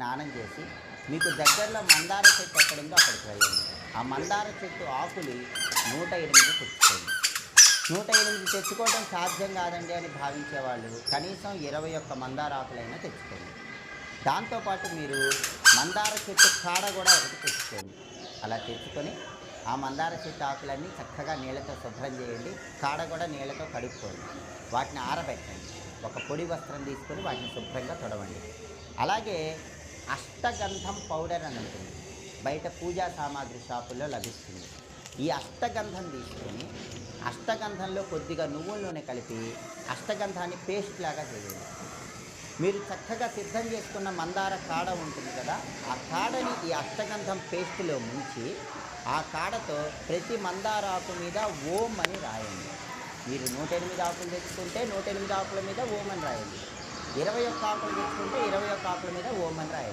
స్నానం చేసి మీకు దగ్గరలో మందార చెట్టు ఎక్కడుందో అక్కడికి వెళ్ళండి. ఆ మందార చెట్టు ఆకులు 108 తెచ్చుకోండి. 108 తెచ్చుకోవడం సాధ్యం కాదండి అని భావించేవాళ్ళు కనీసం 21 మందార ఆకులైనా తెచ్చుకోండి. దాంతోపాటు మీరు మందార చెట్టు కాడ కూడా ఒకటి తెచ్చుకోండి. అలా తెచ్చుకొని ఆ మందార చెట్టు ఆకులన్నీ చక్కగా నీళ్ళతో శుభ్రం చేయండి. కాడ కూడా నీళ్ళతో కడుక్కోండి. వాటిని ఆరబెట్టండి. ఒక పొడి వస్త్రం తీసుకొని వాటిని శుభ్రంగా తొడవండి. అలాగే అష్టగంధం పౌడర్ అని ఉంటుంది. బయట పూజా సామాగ్రి షాపుల్లో లభిస్తుంది. ఈ అష్టగంధం తీసుకొని అష్టగంధంలో కొద్దిగా నువ్వుల నూనె కలిపి అష్టగంధాన్ని పేస్ట్ లాగా చేయండి. మీరు చక్కగా సిద్ధం చేసుకున్న మందార కాడ ఉంటుంది కదా, ఆ కాడని ఈ అష్టగంధం పేస్ట్లో ముంచి ఆ కాడతో ప్రతి మందార ఆకు మీద ఓం అని రాయండి. మీరు 108 ఆకులు తెచ్చుకుంటే 108 ఆకుల మీద ఓం అని రాయండి. 21 ఆకులు తెచ్చుకుంటే 21 ఆకుల మీద ఓం అని రాయండి.